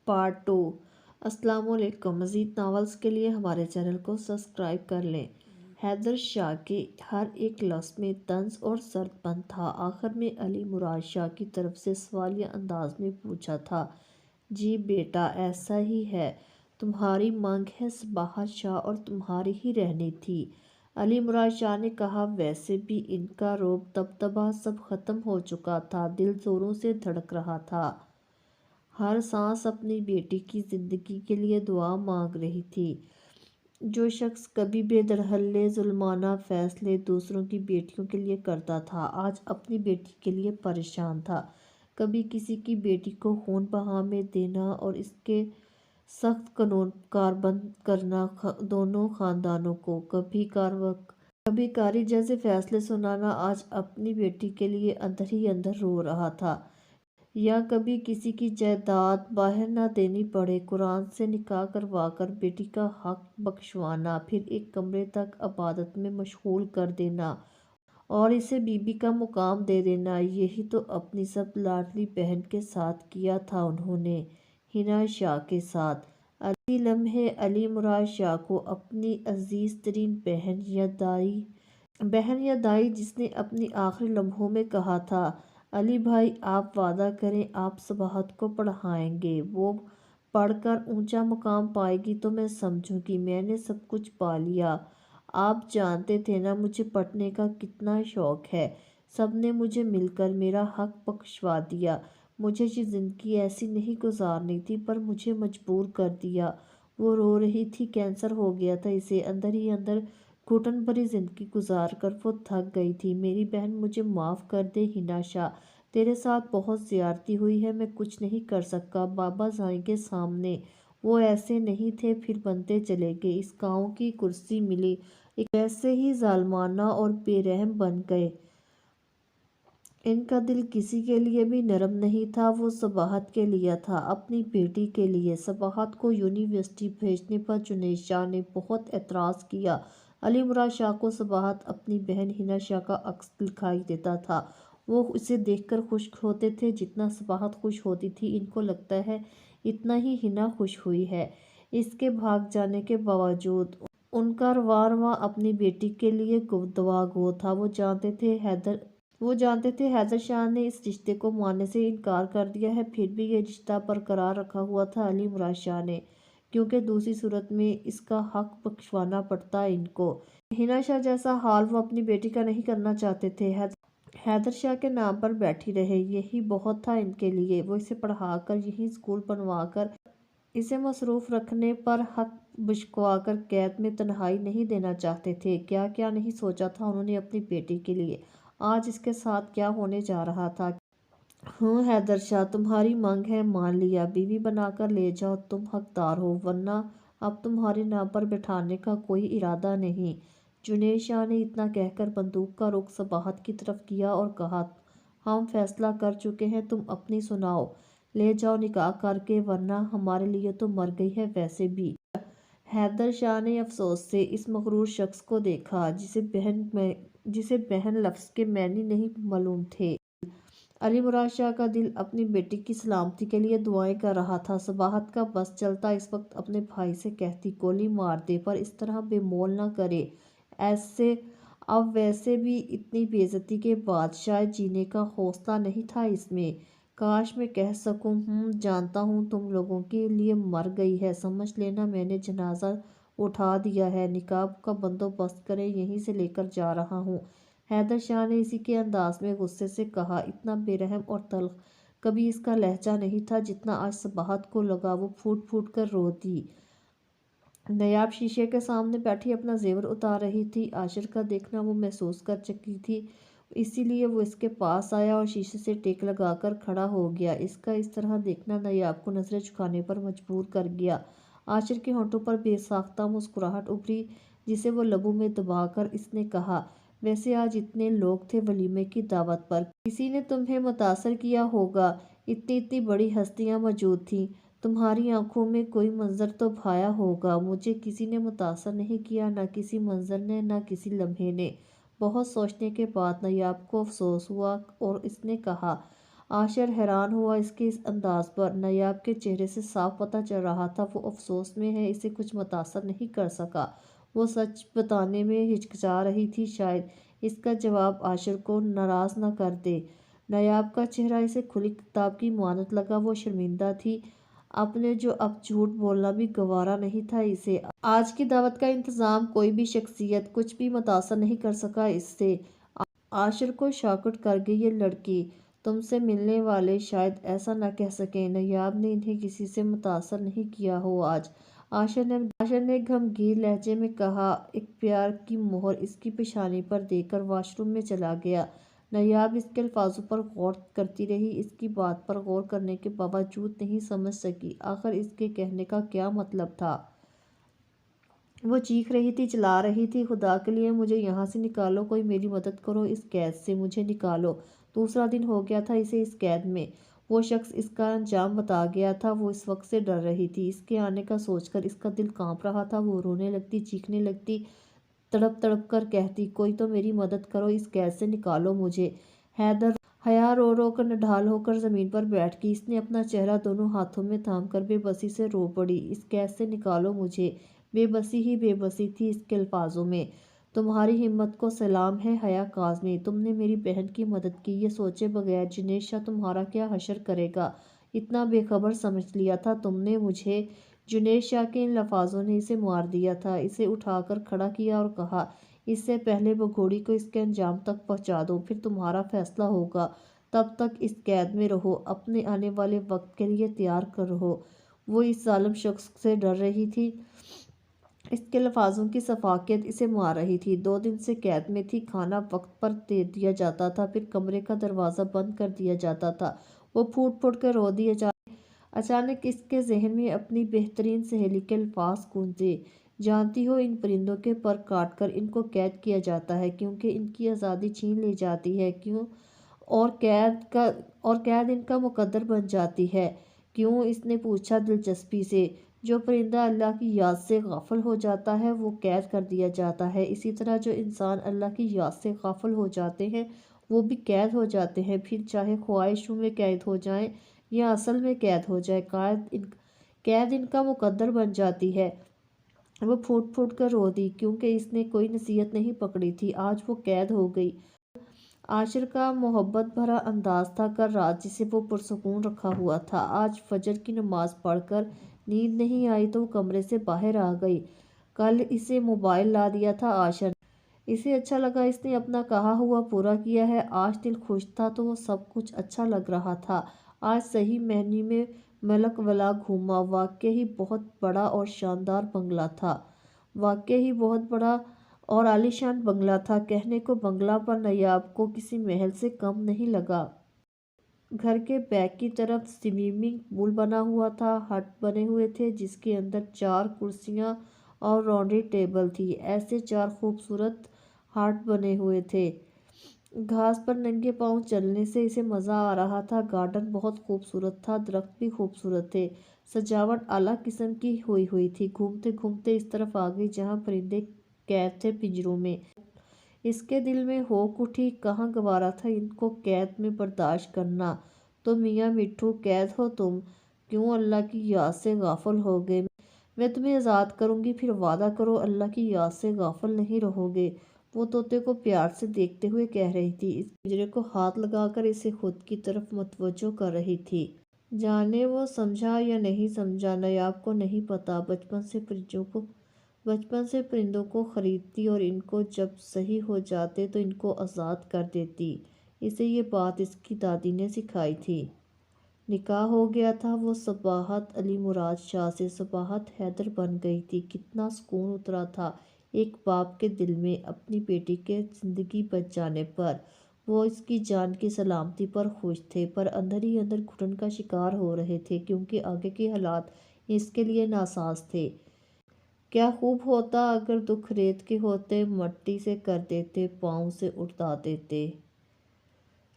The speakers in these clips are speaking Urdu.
پارٹ 2۔ السلام علیکم۔ مزید ناولز کے لیے ہمارے چینل کو سبسکرائب کر لیں۔ حیدر شاہ کے ہر ایک لفظ میں طنز اور سرد پن تھا۔ آخر میں علی مراد شاہ کی طرف سے سوالیہ انداز میں پوچھا تھا، جی بیٹا ایسا ہی ہے، تمہاری مانگ ہے صباحت شاہ اور تمہاری ہی رہنی تھی۔ علی مراد شاہ نے کہا، ویسے بھی ان کا رعب دبدبہ سب ختم ہو چکا تھا، دل زوروں سے دھڑک رہا تھا، ہر سانس اپنی بیٹی کی زندگی کے لیے دعا مانگ رہی تھی۔ جو شخص کبھی بے درہلے ظلمانہ فیصلے دوسروں کی بیٹیوں کے لیے کرتا تھا، آج اپنی بیٹی کے لیے پریشان تھا۔ کبھی کسی کی بیٹی کو خون بہا میں دینا اور اس کے سخت قانون کاربند کرنا دونوں خاندانوں کو کبھی کاری جیسے فیصلے سنانا، آج اپنی بیٹی کے لیے اندر ہی اندر رو رہا تھا۔ یا کبھی کسی کی جائیداد باہر نہ دینی پڑے، قرآن سے نکاح کروا کر بیٹی کا حق بخشوانا، پھر ایک کمرے تک عبادت میں مشغول کر دینا اور اسے بی بی کا مقام دے دینا، یہی تو اپنی سب لاڈلی بہن کے ساتھ کیا تھا انہوں نے، حنا شاہ کے ساتھ۔ اسی لمحے علی مراد شاہ کو اپنی عزیز ترین بہن یا دائی جس نے اپنی آخری لمحوں میں کہا تھا، علی بھائی آپ وعدہ کریں آپ صباحت کو پڑھائیں گے، وہ پڑھ کر اونچا مقام پائے گی تو میں سمجھوں گی میں نے سب کچھ پا لیا۔ آپ جانتے تھے نا مجھے پڑھنے کا کتنا شوق ہے، سب نے مجھے مل کر میرا حق بخشوا دیا، مجھے یہ زندگی ایسی نہیں گزارنی تھی پر مجھے مجبور کر دیا۔ وہ رو رہی تھی، کینسر ہو گیا تھا اسے، اندر ہی اندر گھٹن بھری زندگی گزار کر وہ تھک گئی تھی۔ میری بہن مجھے معاف کر دے حنا شاہ، تیرے ساتھ بہت زیادتی ہوئی ہے، میں کچھ نہیں کر سکا۔ بابا زائی کے سامنے وہ ایسے نہیں تھے، پھر بنتے چلے گئے، اس گاؤں کی کرسی ملی، ایک ویسے ہی ظالمانہ اور بے رحم بن گئے۔ ان کا دل کسی کے لیے بھی نرم نہیں تھا، وہ صباحت کے لیے تھا، اپنی بیٹی کے لیے۔ صباحت کو یونیورسٹی بھیجنے پر جنید شاہ نے بہت اعتراض کیا۔ علی مراد شاہ کو صباحت اپنی بہن حنا شاہ کا عکس دکھائی دیتا تھا، وہ اسے دیکھ کر خوش ہوتے تھے جتنا صباحت خوش ہوتی تھی، ان کو لگتا ہے اتنا ہی حنا خوش ہوئی ہے۔ اس کے بھاگ جانے کے باوجود ان کا رواں رواں اپنی بیٹی کے لیے دعا گو تھا۔ وہ جانتے تھے حیدر شاہ نے اس رشتے کو ماننے سے انکار کر دیا ہے، پھر بھی یہ رشتہ برقرار رکھا ہوا تھا علی مراد شاہ نے، کیونکہ دوسری صورت میں اس کا حق بخشوانا پڑتا ان کو۔ حنا شاہ جیسا حال وہ اپنی بیٹی کا نہیں کرنا چاہتے تھے، حیدر شاہ کے نام پر بیٹھی رہے یہی بہت تھا ان کے لیے۔ وہ اسے پڑھا کر یہیں اسکول بنوا کر اسے مصروف رکھنے پر حق بچکوا کر قید میں تنہائی نہیں دینا چاہتے تھے۔ کیا کیا نہیں سوچا تھا انہوں نے اپنی بیٹی کے لیے، آج اس کے ساتھ کیا ہونے جا رہا تھا۔ ہوں حیدر شاہ تمہاری مانگ ہے مان لیا، بیوی بنا کر لے جاؤ، تم حقدار ہو، ورنہ اب تمہارے نام پر بٹھانے کا کوئی ارادہ نہیں۔ جنید شاہ نے اتنا کہہ کر بندوق کا رخ صباحت کی طرف کیا اور کہا، ہم فیصلہ کر چکے ہیں، تم اپنی سناؤ، لے جاؤ نکاح کر کے، ورنہ ہمارے لیے تو مر گئی ہے ویسے بھی۔ حیدر شاہ نے افسوس سے اس مغرور شخص کو دیکھا جسے بہن لفظ کے معنی نہیں معلوم تھے۔ علی مراد شاہ کا دل اپنی بیٹی کی سلامتی کے لیے دعائیں کر رہا تھا۔ صباحت کا بس چلتا اس وقت اپنے بھائی سے کہتی، گولی مار دے پر اس طرح بے مول نہ کرے ایسے، اب ویسے بھی اتنی بے عزتی کے بعد شاید جینے کا حوصلہ نہیں تھا اس میں۔ کاش میں کہہ سکوں، جانتا ہوں تم لوگوں کے لیے مر گئی ہے، سمجھ لینا میں نے جنازہ اٹھا دیا ہے، نکاح کا بندوبست کریں، یہیں سے لے کر جا رہا ہوں۔ حیدر شاہ نے اسی کے انداز میں غصے سے کہا، اتنا بے رحم اور تلخ کبھی اس کا لہجہ نہیں تھا جتنا آج صباحت کو لگا۔ وہ پھوٹ پھوٹ کر رو دی۔ نیاب شیشے کے سامنے بیٹھی اپنا زیور اتار رہی تھی، عاشر کا دیکھنا وہ محسوس کر چکی تھی، اسی لیے وہ اس کے پاس آیا اور شیشے سے ٹیک لگا کر کھڑا ہو گیا۔ اس کا اس طرح دیکھنا نیاب کو نظریں جھکانے پر مجبور کر گیا۔ عاشر کے ہونٹوں پر بے ساختہ مسکراہٹ ابھری جسے وہ لبوں میں دبا کر اس نے کہا، ویسے آج اتنے لوگ تھے ولیمے کی دعوت پر، کسی نے تمہیں متاثر کیا ہوگا، اتنی بڑی ہستیاں موجود تھیں، تمہاری آنکھوں میں کوئی منظر تو بھایا ہوگا۔ مجھے کسی نے متاثر نہیں کیا، نہ کسی منظر نے، نہ کسی لمحے نے۔ بہت سوچنے کے بعد نیاب کو افسوس ہوا اور اس نے کہا، عاشر حیران ہوا اس کے اس انداز پر۔ نایاب کے چہرے سے صاف پتہ چل رہا تھا وہ افسوس میں ہے، اسے کچھ متاثر نہیں کر سکا۔ وہ سچ بتانے میں ہچکچا رہی تھی، شاید اس کا جواب عاشر کو ناراض نہ کر دے۔ نایاب کا چہرہ اسے کھلی کتاب کی مانند لگا، وہ شرمندہ تھی اپنے جو اب جھوٹ بولنا بھی گوارا نہیں تھا اسے۔ آج کی دعوت کا انتظام کوئی بھی شخصیت کچھ بھی متاثر نہیں کر سکا اس سے۔ عاشر کو شاکٹ کر گئی یہ لڑکی، تم سے ملنے والے شاید ایسا نہ کہہ سکیں نایاب نے انہیں کسی سے متاثر نہیں کیا ہو آج۔ عاشر نے غمگین لہجے میں کہا، ایک پیار کی مہر اس کی پیشانی پر دے کر واش روم میں چلا گیا۔ نایاب اس کے الفاظوں پر غور کرتی رہی، اس کی بات پر غور کرنے کے باوجود نہیں سمجھ سکی آخر اس کے کہنے کا کیا مطلب تھا۔ وہ چیخ رہی تھی، چلا رہی تھی، خدا کے لیے مجھے یہاں سے نکالو، کوئی میری مدد کرو، اس قید سے مجھے نکالو۔ دوسرا دن ہو گیا تھا اسے اس قید میں۔ وہ شخص اس کا انجام بتا گیا تھا، وہ اس وقت سے ڈر رہی تھی۔ اس کے آنے کا سوچ کر اس کا دل کانپ رہا تھا، وہ رونے لگتی، چیخنے لگتی، تڑپ تڑپ کر کہتی، کوئی تو میری مدد کرو، اس قید سے نکالو مجھے۔ حیا رو رو کر نڈھال ہو کر زمین پر بیٹھ گئی، اس نے اپنا چہرہ دونوں ہاتھوں میں تھام کر بے بسی سے رو پڑی، اس قید سے نکالو مجھے۔ بے بسی ہی بے بسی تھی اس کے الفاظوں میں۔ تمہاری ہمت کو سلام ہے حیا کاظمی، تم نے میری بہن کی مدد کی، یہ سوچے بغیر جنید شاہ تمہارا کیا حشر کرے گا، اتنا بے خبر سمجھ لیا تھا تم نے مجھے۔ جنید شاہ کے ان الفاظوں نے اسے مار دیا تھا۔ اسے اٹھا کر کھڑا کیا اور کہا، اس سے پہلے بگھوڑی کو اس کے انجام تک پہنچا دو، پھر تمہارا فیصلہ ہوگا۔ تب تک اس قید میں رہو، اپنے آنے والے وقت کے لیے تیار رہو۔ وہ اس ظالم شخص سے ڈر رہی تھی، اس کے الفاظوں کی شفقت اسے مار رہی تھی۔ 2 دن سے قید میں تھی، کھانا وقت پر دے دیا جاتا تھا، پھر کمرے کا دروازہ بند کر دیا جاتا تھا۔ وہ پھوٹ پھوٹ کر رو دی۔ اچانک اس کے ذہن میں اپنی بہترین سہیلی کے الفاظ گونجے، جانتی ہو ان پرندوں کے پر کاٹ کر ان کو قید کیا جاتا ہے کیونکہ ان کی آزادی چھین لی جاتی ہے، کیوں؟ اور قید ان کا مقدر بن جاتی ہے، کیوں؟ اس نے پوچھا دلچسپی سے۔ جو پرندہ اللہ کی یاد سے غافل ہو جاتا ہے وہ قید کر دیا جاتا ہے، اسی طرح جو انسان اللہ کی یاد سے غافل ہو جاتے ہیں وہ بھی قید ہو جاتے ہیں، پھر چاہے خواہشوں میں قید ہو جائیں یا اصل میں قید ہو جائے، قید ان کا مقدر بن جاتی ہے۔ وہ پھوٹ پھوٹ کر رو دی کیونکہ اس نے کوئی نصیحت نہیں پکڑی تھی، آج وہ قید ہو گئی۔ عاشر کا محبت بھرا انداز تھا، کل رات جسے وہ پرسکون رکھا ہوا تھا، آج فجر کی نماز پڑھ کر نیند نہیں آئی تو وہ کمرے سے باہر آ گئی۔ کل اسے موبائل لا دیا تھا عاشر نے، اسے اچھا لگا، اس نے اپنا کہا ہوا پورا کیا ہے۔ آج دل خوش تھا تو وہ سب کچھ اچھا لگ رہا تھا، آج صحیح معنی میں ملک ولا گھوما، واقعی بہت بڑا اور شاندار بنگلہ تھا، واقعی بہت بڑا اور عالیشان بنگلہ تھا، کہنے کو بنگلہ پر نایاب کو کسی محل سے کم نہیں لگا۔ گھر کے بیک کی طرف سوئمنگ پول بنا ہوا تھا، ہٹ بنے ہوئے تھے جس کے اندر 4 کرسیاں اور راؤنڈی ٹیبل تھی، ایسے 4 خوبصورت ہٹ بنے ہوئے تھے۔ گھاس پر ننگے پاؤں چلنے سے اسے مزہ آ رہا تھا، گارڈن بہت خوبصورت تھا، درخت بھی خوبصورت تھے، سجاوٹ اعلیٰ قسم کی ہوئی تھی۔ گھومتے گھومتے اس طرف آ گئی جہاں پرندے قید تھے پنجروں میں۔ اس کے دل میں ہوک اٹھی، کہاں گوارا تھا ان کو قید میں برداشت کرنا۔ تو میاں مٹھو قید ہو تم، کیوں اللہ کی یاد سے غافل ہو گئے؟ میں تمہیں آزاد کروں گی، پھر وعدہ کرو اللہ کی یاد سے غافل نہیں رہو گے۔ وہ طوطے کو پیار سے دیکھتے ہوئے کہہ رہی تھی، اس پنجرے کو ہاتھ لگا کر اسے خود کی طرف متوجہ کر رہی تھی۔ جانے وہ سمجھا یا نہیں سمجھا، نایاب کو نہیں پتا، بچپن سے پرندوں کو خریدتی اور ان کو جب صحیح ہو جاتے تو ان کو آزاد کر دیتی، اسے یہ بات اس کی دادی نے سکھائی تھی۔ نکاح ہو گیا تھا، وہ صباحت علی مراد شاہ سے صباحت حیدر بن گئی تھی، کتنا سکون اترا تھا ایک باپ کے دل میں اپنی بیٹی کے زندگی بچ جانے پر۔ وہ اس کی جان کی سلامتی پر خوش تھے، پر اندر ہی اندر گھٹن کا شکار ہو رہے تھے کیونکہ آگے کے حالات اس کے لیے ناساز تھے۔ کیا خوب ہوتا اگر دکھ ریت کے ہوتے، مٹی سے کر دیتے، پاؤں سے اڑا دیتے۔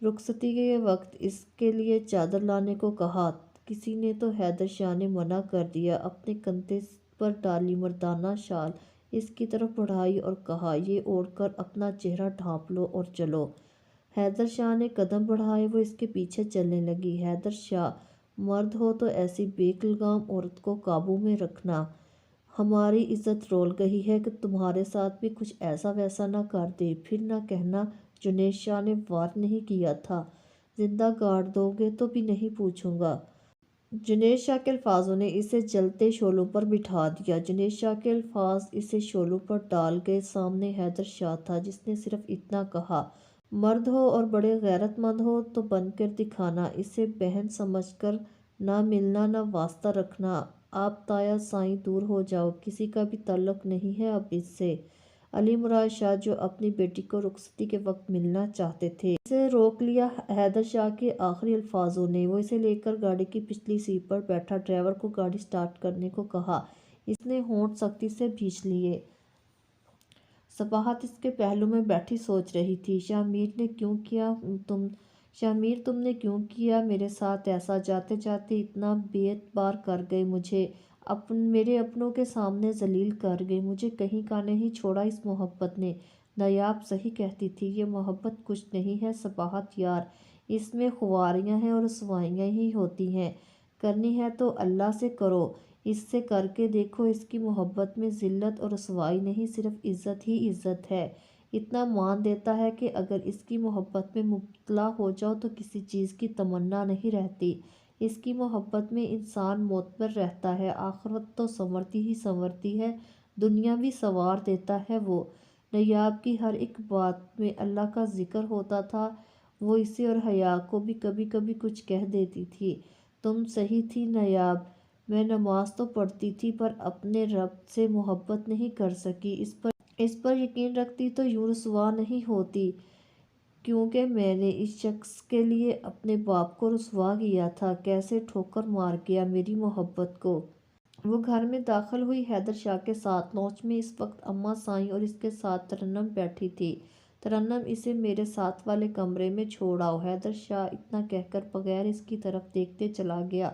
رخصتی کے وقت اس کے لیے چادر لانے کو کہا، کسی نے تو حیدر شاہ نے منع کر دیا، اپنے کندھے پر ڈالی مردانہ شال اس کی طرف بڑھائی اور کہا، یہ اوڑھ کر اپنا چہرہ ڈھانپ لو اور چلو۔ حیدر شاہ نے قدم بڑھائے، وہ اس کے پیچھے چلنے لگی۔ حیدر شاہ، مرد ہو تو ایسی بے لگام عورت کو قابو میں رکھنا۔ ہماری عزت رول گئی ہے کہ تمہارے ساتھ بھی کچھ ایسا ویسا نہ کر دے، پھر نہ کہنا جنید شاہ نے وار نہیں کیا تھا۔ زندہ گاڑ دو گے تو بھی نہیں پوچھوں گا۔ جنید شاہ کے الفاظوں نے اسے جلتے شعلوں پر بٹھا دیا۔ جنید شاہ کے الفاظ اسے شعلوں پر ڈال گئے۔ سامنے حیدر شاہ تھا جس نے صرف اتنا کہا، مرد ہو اور بڑے غیرت مند ہو تو بن کر دکھانا، اسے بہن سمجھ کر نہ ملنا نہ واسطہ رکھنا۔ آپ تایا سائیں دور ہو جاؤ، کسی کا بھی تعلق نہیں ہے اب اس سے۔ علی مراد شاہ جو اپنی بیٹی کو رخصتی کے وقت ملنا چاہتے تھے، اسے روک لیا حیدر شاہ کے آخری الفاظوں نے۔ وہ اسے لے کر گاڑی کی پچھلی سیٹ پر بیٹھا، ڈرائیور کو گاڑی سٹارٹ کرنے کو کہا۔ اس نے ہونٹ سختی سے بھینچ لیے۔ صباحت اس کے پہلو میں بیٹھی سوچ رہی تھی، شاہ میر تم نے کیوں کیا میرے ساتھ ایسا؟ جاتے جاتے اتنا بے اعتبار کر گئے، مجھے میرے اپنوں کے سامنے ذلیل کر گئے، مجھے کہیں کا نہیں چھوڑا اس محبت نے۔ نایاب صحیح کہتی تھی، یہ محبت کچھ نہیں ہے صباحت یار، اس میں خواریاں ہیں اور رسوائیاں ہی ہوتی ہیں۔ کرنی ہے تو اللہ سے کرو، اس سے کر کے دیکھو، اس کی محبت میں ذلت اور رسوائی نہیں، صرف عزت ہی عزت ہے۔ اتنا مان دیتا ہے کہ اگر اس کی محبت میں مبتلا ہو جاؤ تو کسی چیز کی تمنا نہیں رہتی۔ اس کی محبت میں انسان معتبر رہتا ہے، آخرت تو سنورتی ہی سنورتی ہے، دنیا بھی سنوار دیتا ہے وہ۔ نیاب کی ہر ایک بات میں اللہ کا ذکر ہوتا تھا، وہ اسے اور حیا کو بھی کبھی کبھی کچھ کہہ دیتی تھی۔ تم صحیح تھی نیاب، میں نماز تو پڑھتی تھی پر اپنے رب سے محبت نہیں کر سکی، اس پر یقین رکھتی تو یوں رسوا نہیں ہوتی، کیونکہ میں نے اس شخص کے لیے اپنے باپ کو رسوا کیا تھا، کیسے ٹھوکر مار گیا میری محبت کو۔ وہ گھر میں داخل ہوئی حیدر شاہ کے ساتھ۔ لانچ میں اس وقت اماں سائیں اور اس کے ساتھ ترنم بیٹھی تھی۔ ترنم، اسے میرے ساتھ والے کمرے میں چھوڑ آؤ۔ حیدر شاہ اتنا کہہ کر بغیر اس کی طرف دیکھتے چلا گیا۔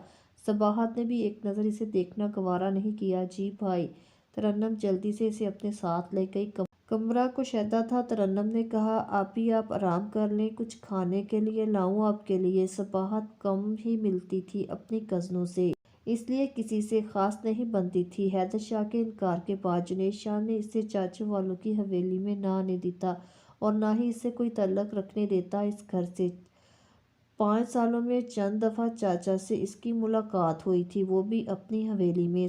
صباحت نے بھی ایک نظر اسے دیکھنا گوارا نہیں کیا۔ جی بھائی۔ ترنم جلدی سے اسے اپنے ساتھ لے گئی۔ کمرہ کشادہ تھا۔ ترنم نے کہا، آپی آپ آرام کر لیں، کچھ کھانے کے لیے لاؤں آپ کے لیے؟ صباحت کم ہی ملتی تھی اپنی کزنوں سے، اس لیے کسی سے خاص نہیں بنتی تھی۔ حیدر شاہ کے انکار کے بعد جنید شاہ نے اسے چاچو والوں کی حویلی میں نہ آنے دیتا اور نہ ہی اسے کوئی تعلق رکھنے دیتا اس گھر سے۔ 5 سالوں میں چند دفعہ چاچا سے اس کی ملاقات ہوئی تھی، وہ بھی اپنی حویلی میں۔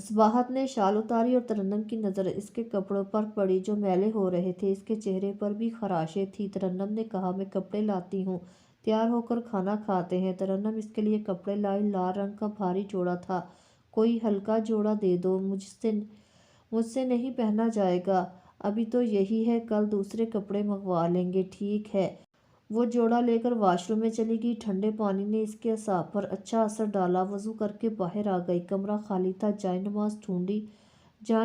صباحت نے شال اتاری اور ترنم کی نظر اس کے کپڑوں پر پڑی جو میلے ہو رہے تھے، اس کے چہرے پر بھی خراشیں تھیں۔ ترنم نے کہا، میں کپڑے لاتی ہوں، تیار ہو کر کھانا کھاتے ہیں۔ ترنم اس کے لیے کپڑے لائی، لال رنگ کا بھاری جوڑا تھا، کوئی ہلکا جوڑا دے دو، مجھ سے نہیں پہنا جائے گا، ابھی تو یہی ہے، کل دوسرے کپڑے منگوا لیں گے۔ ٹھیک ہے۔ وہ جوڑا لے کر واش روم میں چلی گئی۔ ٹھنڈے پانی نے اس کے اعصاب پر اچھا اثر ڈالا۔ وضو کر کے باہر آ گئی، کمرہ خالی تھا۔ جائے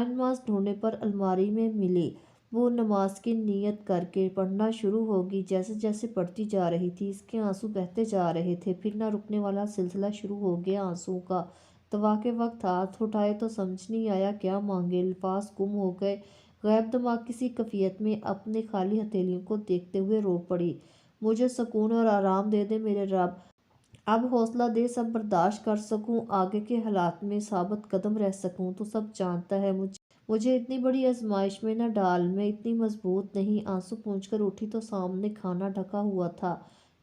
نماز ڈھونڈنے پر الماری میں ملی۔ وہ نماز کی نیت کر کے پڑھنا شروع ہوگی۔ جیسے جیسے پڑھتی جا رہی تھی اس کے آنسو بہتے جا رہے تھے، پھر نہ رکنے والا سلسلہ شروع ہو گیا آنسوؤں کا۔ دعا کے وقت ہاتھ اٹھائے تو سمجھ نہیں آیا کیا مانگے، الفاظ گم ہو گئے۔ غیب دماغ کسی کیفیت میں اپنے خالی ہتھیلیوں کو دیکھتے ہوئے رو پڑی، مجھے سکون اور آرام دے دے میرے رب، اب حوصلہ دے، سب برداشت کر سکوں، آگے کے حالات میں ثابت قدم رہ سکوں۔ تو سب جانتا ہے، مجھے اتنی بڑی آزمائش میں نہ ڈال، میں اتنی مضبوط نہیں۔ آنسو پونچھ کر اٹھی تو سامنے کھانا ڈھکا ہوا تھا،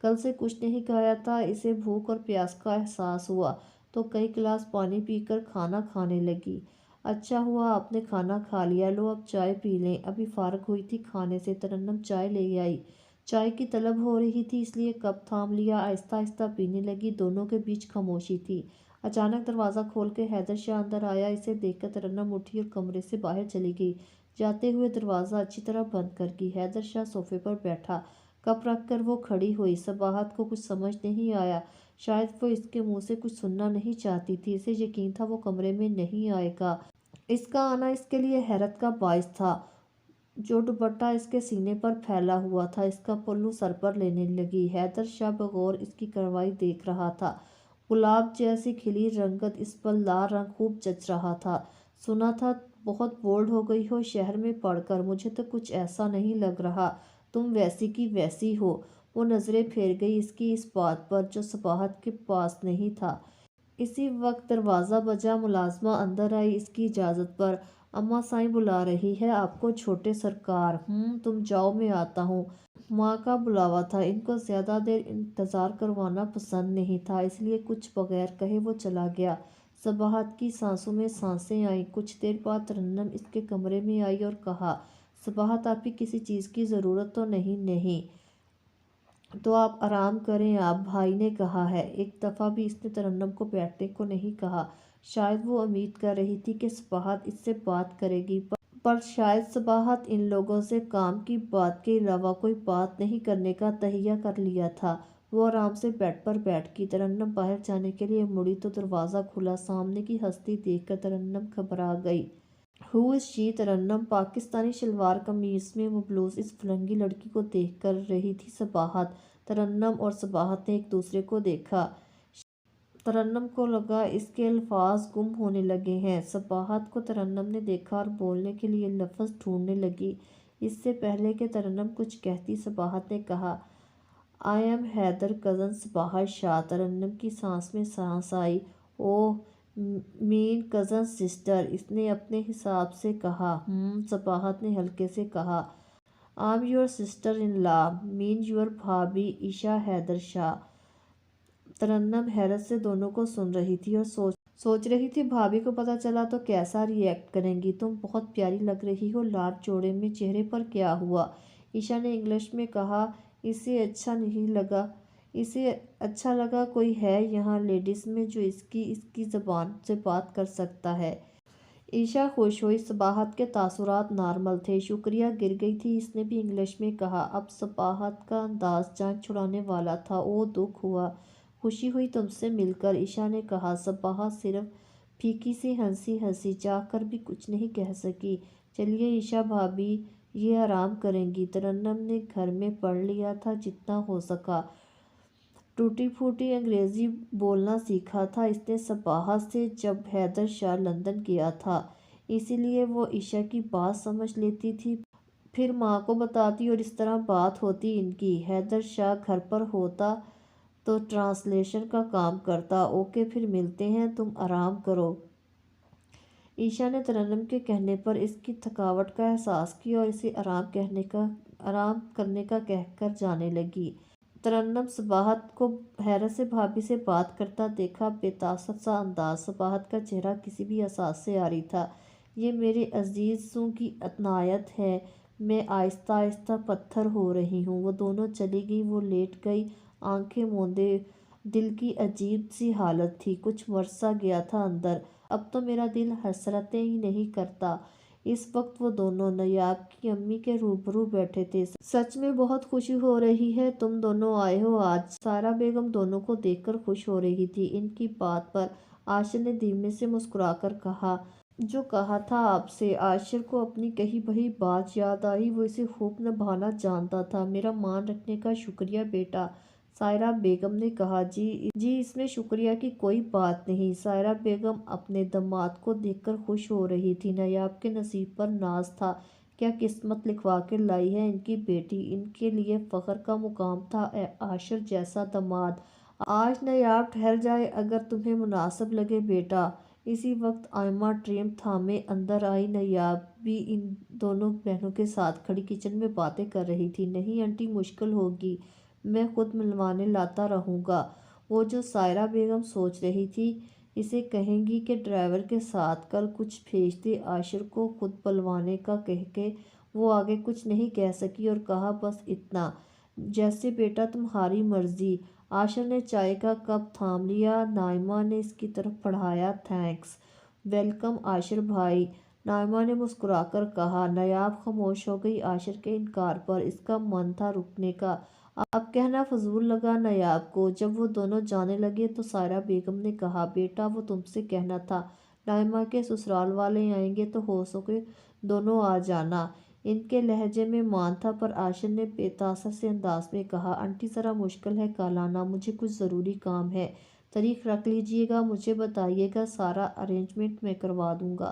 کل سے کچھ نہیں کھایا تھا۔ اسے بھوک اور پیاس کا احساس ہوا تو کئی گلاس پانی پی کر کھانا کھانے لگی۔ اچھا ہوا آپ نے کھانا کھا لیا، لو اب چائے پی لیں۔ ابھی فارغ ہوئی تھی کھانے سے، ترنم چائے لے آئی۔ چائے کی طلب ہو رہی تھی اس لیے کپ تھام لیا، آہستہ آہستہ پینے لگی۔ دونوں کے بیچ خاموشی تھی۔ اچانک دروازہ کھول کے حیدر شاہ اندر آیا، اسے دیکھ کر ترنم اٹھی اور کمرے سے باہر چلی گئی، جاتے ہوئے دروازہ اچھی طرح بند کر گئی۔ حیدر شاہ صوفے پر بیٹھا، کپ رکھ کر وہ کھڑی ہوئی۔ صباحت کو کچھ سمجھ نہیں آیا، شاید وہ اس کے منہ سے کچھ سننا نہیں چاہتی تھی، اسے یقین تھا وہ کمرے میں نہیں آئے گا۔ اس کا آنا اس کے لیے حیرت کا باعث تھا۔ جو دوپٹہ اس کے سینے پر پھیلا ہوا تھا اس کا پلو سر پر لینے لگی۔ حیدر شاہ بغور اس کی کارروائی دیکھ رہا تھا، گلاب جیسی کھلی رنگت اس پر لال رنگ خوب جچ رہا تھا۔ سنا تھا بہت بولڈ ہو گئی ہو شہر میں پڑھ کر، مجھے تو کچھ ایسا نہیں لگ رہا، تم ویسی کی ویسی ہو، وہ نظریں پھیر گئی اس بات پر جو صباحت کے پاس نہیں تھا۔ اسی وقت دروازہ بجا، ملازمہ اندر آئی اس کی اجازت پر۔ اماں سائیں بلا رہی ہے آپ کو چھوٹے سرکار۔ تم جاؤ میں آتا ہوں۔ ماں کا بلاوا تھا، ان کو زیادہ دیر انتظار کروانا پسند نہیں تھا، اس لیے کچھ بغیر کہے وہ چلا گیا۔ صباحت کی سانسوں میں سانسیں آئیں۔ کچھ دیر بعد ترنم اس کے کمرے میں آئی اور کہا، صباحت آپ کی کسی چیز کی ضرورت تو نہیں؟ نہیں تو آپ آرام کریں، آپ بھائی نے کہا ہے۔ ایک دفعہ بھی اس نے ترنم کو بیٹھنے کو نہیں کہا۔ شاید وہ امید کر رہی تھی کہ صباحت اس سے بات کرے گی، پر شاید صباحت ان لوگوں سے کام کی بات کے علاوہ کوئی بات نہیں کرنے کا تہیہ کر لیا تھا۔ وہ آرام سے بیڈ پر بیٹھ گئی۔ ترنم باہر جانے کے لیے مڑی تو دروازہ کھلا۔ سامنے کی ہستی دیکھ کر ترنم گھبرا گئی۔ ہو از شی؟ ترنم پاکستانی شلوار قمیض میں ملبوس اس فرنگی لڑکی کو دیکھ کر رہی تھی۔ صباحت۔ ترنم اور صباحت نے ایک دوسرے کو دیکھا۔ ترنم کو لگا اس کے الفاظ گم ہونے لگے ہیں۔ صباحت کو ترنم نے دیکھا اور بولنے کے لیے لفظ ڈھونڈنے لگی۔ اس سے پہلے کہ ترنم کچھ کہتی، صباحت نے کہا، I am Haider cousin Sabahat Shah. Tarannum کی سانس میں سانس آئی۔ اوہ مین کزن سسٹر، اس نے اپنے حساب سے کہا۔ صباحت نے ہلکے سے کہا، I am your sister in law, mean your bhabhi Ayesha Haider شاہ۔ ترنم حیرت سے دونوں کو سن رہی تھی اور سوچ رہی تھی بھابھی کو پتہ چلا تو کیسا ری ایکٹ کریں گی۔ تم بہت پیاری لگ رہی ہو، لال جوڑے میں چہرے پر کیا ہوا؟ عائشہ نے انگلش میں کہا۔ اسے اچھا لگا کوئی ہے یہاں لیڈیز میں جو اس کی زبان سے بات کر سکتا ہے۔ عائشہ خوش ہوئی۔ صباحت کے تاثرات نارمل تھے۔ شکریہ گر گئی تھی اس نے بھی انگلش میں کہا۔ اب صباحت کا انداز جان چھڑانے والا تھا۔ اوہ دکھ ہوا، خوشی ہوئی تم سے مل کر، عائشہ نے کہا۔ صباحت صرف پھیکی سی ہنسی، چاہ کر بھی کچھ نہیں کہہ سکی۔ چلیے عائشہ بھابھی یہ آرام کریں گی۔ ترنم نے گھر میں پڑھ لیا تھا جتنا ہو سکا۔ ٹوٹی پھوٹی انگریزی بولنا سیکھا تھا اس نے صباحت سے جب حیدر شاہ لندن گیا تھا، اسی لیے وہ عائشہ کی بات سمجھ لیتی تھی، پھر ماں کو بتاتی اور اس طرح بات ہوتی ان کی۔ حیدر شاہ گھر پر ہوتا تو ٹرانسلیشن کا کام کرتا۔ اوکے پھر ملتے ہیں، تم آرام کرو۔ عائشہ نے ترنم کے کہنے پر اس کی تھکاوٹ کا احساس کیا اور اسے آرام کرنے کا کہہ کر جانے لگی۔ ترنم صباحت کو حیرت سے بھابھی سے بات کرتا دیکھا، بے تاثر سا انداز۔ صباحت کا چہرہ کسی بھی احساس سے عاری تھا۔ یہ میرے عزیزوں کی عنایت ہے، میں آہستہ آہستہ پتھر ہو رہی ہوں۔ وہ دونوں چلی گئیں۔ وہ لیٹ گئی آنکھیں موندے، دل کی عجیب سی حالت تھی، کچھ مر سا گیا تھا اندر۔ اب تو میرا دل حسرتیں ہی نہیں کرتا۔ اس وقت وہ دونوں نیاب کی امی کے روبرو بیٹھے تھے۔ سچ میں بہت خوشی ہو رہی ہے تم دونوں آئے ہو آج۔ سائرہ بیگم دونوں کو دیکھ کر خوش ہو رہی تھی۔ ان کی بات پر عاشر نے دھیمے سے مسکرا کر کہا، جو کہا تھا آپ سے۔ عاشر کو اپنی کہی بہی بات یاد آئی، وہ اسے خوب نبھانا جانتا تھا۔ میرا مان رکھنے کا شکریہ بیٹا، سائرہ بیگم نے کہا۔ جی اس میں شکریہ کی کوئی بات نہیں۔ سائرہ بیگم اپنے داماد کو دیکھ کر خوش ہو رہی تھی۔ نیاب کے نصیب پر ناز تھا، کیا قسمت لکھوا کے لائی ہے ان کی بیٹی، ان کے لیے فخر کا مقام تھا عاشر جیسا داماد۔ آج نیاب ٹھہر جائے اگر تمہیں مناسب لگے بیٹا۔ اسی وقت آئمہ ٹریم تھامے اندر آئی۔ نیاب بھی ان دونوں بہنوں کے ساتھ کھڑی کچن میں باتیں کر رہی تھی۔ نہیں آنٹی مشکل ہوگی، میں خود ملوانے لاتا رہوں گا۔ وہ جو سائرہ بیگم سوچ رہی تھی، اسے کہیں گی کہ ڈرائیور کے ساتھ کل کچھ بھیج دے عاشر کو خود بلوانے کا کہہ کے وہ آگے کچھ نہیں کہہ سکی اور کہا بس اتنا، جیسے بیٹا تمہاری مرضی۔ عاشر نے چائے کا کپ تھام لیا۔ نائمہ نے اس کی طرف بڑھایا۔ تھینکس، ویلکم عاشر بھائی، نائمہ نے مسکرا کر کہا۔ نیاب خاموش ہو گئی عاشر کے انکار پر، اس کا من تھا رکنے کا، اب کہنا فضول لگا نیاب کو۔ جب وہ دونوں جانے لگے تو سائرہ بیگم نے کہا، بیٹا وہ تم سے کہنا تھا، نائمہ کے سسرال والے آئیں گے تو ہو سکے دونوں آ جانا۔ ان کے لہجے میں مان تھا، پر عاشر نے بے تاثر سے انداز میں کہا، آنٹی ذرا مشکل ہے کل آنا، مجھے کچھ ضروری کام ہے، تاریخ رکھ لیجیے گا، مجھے بتائیے گا، سارا ارینجمنٹ میں کروا دوں گا۔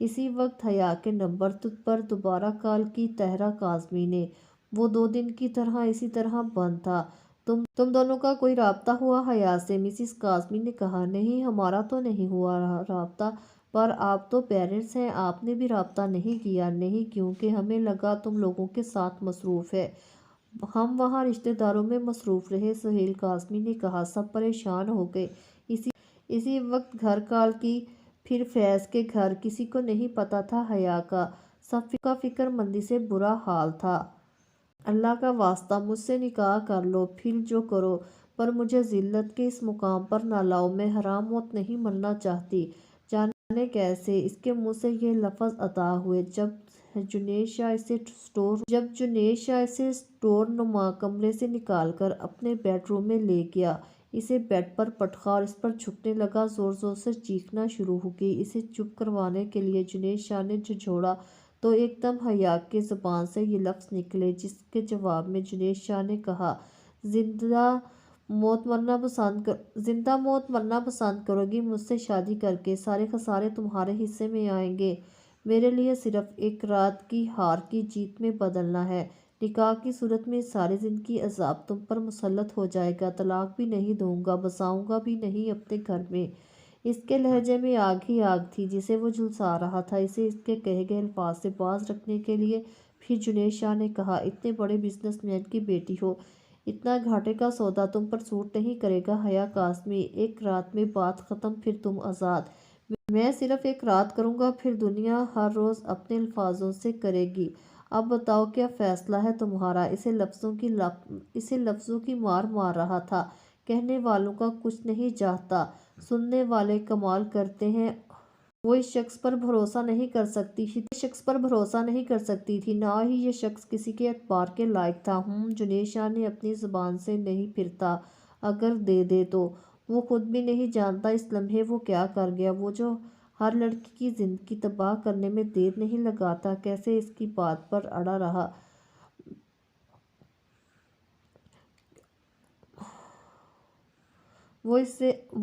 اسی وقت حیا کے نمبر پر دوبارہ کال کی طاہرہ کاظمی نے۔ وہ 2 دن کی طرح اسی طرح بند تھا۔ تم دونوں کا کوئی رابطہ ہوا حیا سے؟ مسز کاظمی نے کہا۔ نہیں، ہمارا تو نہیں ہوا رابطہ، پر آپ تو پیرنٹس ہیں، آپ نے بھی رابطہ نہیں کیا؟ نہیں، کیونکہ ہمیں لگا تم لوگوں کے ساتھ مصروف ہے۔ ہم وہاں رشتہ داروں میں مصروف رہے، سہیل کاظمی نے کہا۔ سب پریشان ہو گئے۔ اسی وقت گھر کال کی، پھر فیض کے گھر۔ کسی کو نہیں پتہ تھا حیا کا۔ سب کا فکر مندی سے برا حال تھا۔ اللہ کا واسطہ مجھ سے نکاح کر لو، پھر جو کرو، پر مجھے ذلت کے اس مقام پر نہ لاؤ۔ میں حرام موت نہیں مرنا چاہتی۔ جانے کیسے اس کے منہ سے یہ لفظ ادا ہوئے جب جنید شاہ اسے اسٹور نما کمرے سے نکال کر اپنے بیڈ روم میں لے گیا۔ اسے بیڈ پر پٹخا اور اس پر جھکنے لگا۔ زور زور سے چیخنا شروع ہو گئی۔ اسے چپ کروانے کے لیے جنید شاہ نے جھنجھوڑا تو ایک دم حیا کی زبان سے یہ لفظ نکلے، جس کے جواب میں جنید شاہ نے کہا، زندہ موت مرنا پسند کرو گی مجھ سے شادی کر کے؟ سارے خسارے تمہارے حصے میں آئیں گے۔ میرے لیے صرف ایک رات کی ہار کی جیت میں بدلنا ہے۔ نکاح کی صورت میں ساری زندگی عذاب تم پر مسلط ہو جائے گا۔ طلاق بھی نہیں دوں گا، بساؤں گا بھی نہیں اپنے گھر میں۔ اس کے لہجے میں آگ ہی آگ تھی جسے وہ جھلسا رہا تھا۔ اسے اس کے کہے گئے الفاظ سے باز رکھنے کے لیے پھر جنید شاہ نے کہا، اتنے بڑے بزنس مین کی بیٹی ہو، اتنا گھاٹے کا سودا تم پر سوٹ نہیں کرے گا حیا کاظمی۔ ایک رات میں بات ختم، پھر تم آزاد۔ میں صرف ایک رات کروں گا، پھر دنیا ہر روز اپنے الفاظوں سے کرے گی۔ اب بتاؤ کیا فیصلہ ہے تمہارا؟ اسے لفظوں کی مار مار رہا تھا۔ کہنے والوں کا کچھ نہیں جاتا، سننے والے کمال کرتے ہیں۔ وہ اس شخص پر بھروسہ نہیں کر سکتی تھی، نہ ہی یہ شخص کسی کے اعتبار کے لائق تھا۔ جنید شاہ نے اپنی زبان سے نہیں پھرتا۔ اگر دے دے تو؟ وہ خود بھی نہیں جانتا اس لمحے وہ کیا کر گیا، وہ جو ہر لڑکی کی زندگی تباہ کرنے میں دیر نہیں لگاتا، کیسے اس کی بات پر اڑا رہا۔ وہ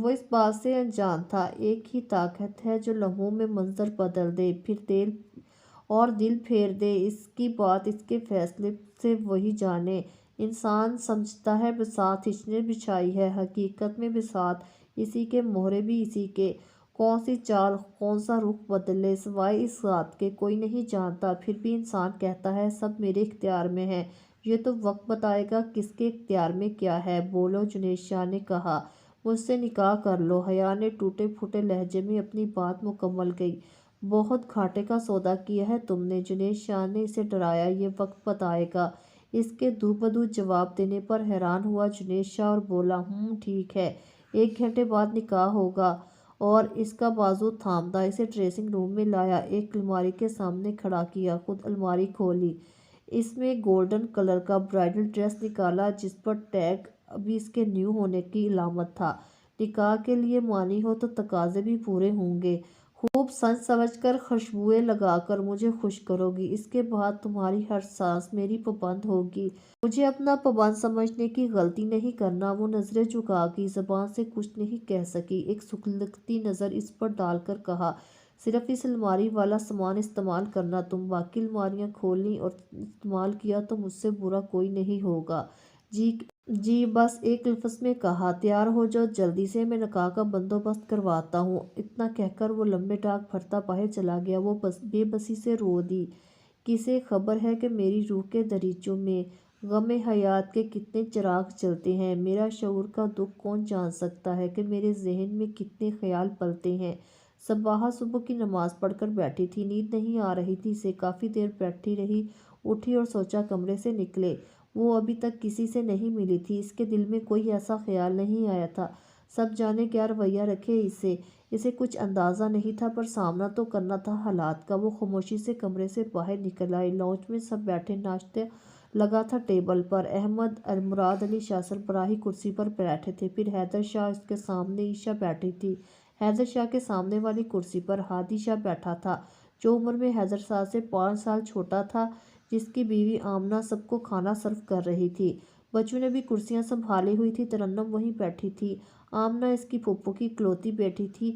اس بات سے انجان تھا، ایک ہی طاقت ہے جو لمحوں میں منظر بدل دے، پھر دل پھیر دے۔ اس کی بات، اس کے فیصلے سے وہی جانے۔ انسان سمجھتا ہے بساط اس نے بچھائی ہے، حقیقت میں بساط اسی کے، مہرے بھی اسی کے۔ کون سی چال، کون سا رخ بدلے، سوائے اس بات کے کوئی نہیں جانتا۔ پھر بھی انسان کہتا ہے سب میرے اختیار میں ہے۔ یہ تو وقت بتائے گا کس کے اختیار میں کیا ہے۔ بولو، جنید شاہ نے کہا، مجھ سے نکاح کر لو۔ حیا نے ٹوٹے پھوٹے لہجے میں اپنی بات مکمل کی۔ بہت گھاٹے کا سودا کیا ہے تم نے، جنید شاہ نے اسے ڈرایا۔ یہ وقت بتائے گا۔ اس کے دو بدو جواب دینے پر حیران ہوا جنید شاہ اور بولا، ٹھیک ہے، 1 گھنٹے بعد نکاح ہوگا۔ اور اس کا بازو تھامتا اسے ڈریسنگ روم میں لایا، ایک الماری کے سامنے کھڑا کیا، خود الماری کھولی، اس میں گولڈن کلر کا برائڈل ڈریس نکالا جس پر ٹیگ ابھی اس کے نیو ہونے کی علامت تھا۔ نکاح کے لیے مانی ہو تو تقاضے بھی پورے ہوں گے۔ خوب سج سمجھ کر، خوشبوئیں لگا کر مجھے خوش کرو گی۔ اس کے بعد تمہاری ہر سانس میری پابند ہوگی۔ مجھے اپنا پابند سمجھنے کی غلطی نہیں کرنا۔ وہ نظریں جھکا گئی، زبان سے کچھ نہیں کہہ سکی۔ ایک سکھلتی نظر اس پر ڈال کر کہا، صرف اس الماری والا سامان استعمال کرنا، تم باقی الماریاں کھولنی اور استعمال کیا تو مجھ سے برا کوئی نہیں ہوگا۔ جی بس ایک لفظ میں کہا۔ تیار ہو جاؤ جلدی سے، میں نکاح کا بندوبست کرواتا ہوں۔ اتنا کہہ کر وہ لمبے ڈاک بھرتا باہر چلا گیا۔ وہ بے بسی سے رو دی۔ کسے خبر ہے کہ میری روح کے دریچوں میں غم حیات کے کتنے چراغ جلتے ہیں؟ میرا شعور کا دکھ کون جان سکتا ہے کہ میرے ذہن میں کتنے خیال پلتے ہیں؟ صبح کی نماز پڑھ کر بیٹھی تھی، نیند نہیں آ رہی تھی اسے۔ کافی دیر بیٹھی رہی، اٹھی اور سوچا کمرے سے نکلے۔ وہ ابھی تک کسی سے نہیں ملی تھی، اس کے دل میں کوئی ایسا خیال نہیں آیا تھا۔ سب جانے کیا رویہ رکھے اسے کچھ اندازہ نہیں تھا، پر سامنا تو کرنا تھا حالات کا۔ وہ خاموشی سے کمرے سے باہر نکل آئی۔ لاؤنج میں سب بیٹھے، ناشتہ لگا تھا ٹیبل پر۔ احمد، مراد علی شاہ سربراہی کرسی پر بیٹھے تھے، پھر حیدر شاہ، اس کے سامنے عائشہ بیٹھی تھی۔ حیدر شاہ کے سامنے والی کرسی پر ہادی شاہ بیٹھا تھا، جو عمر میں حیدر شاہ سے 5 سال چھوٹا تھا، جس کی بیوی آمنہ سب کو کھانا سرو کر رہی تھی۔ بچوں نے بھی کرسیاں سنبھالی ہوئی تھی۔ ترنم وہیں بیٹھی تھی۔ آمنہ اس کی پھوپھو کی اکلوتی بیٹی تھی۔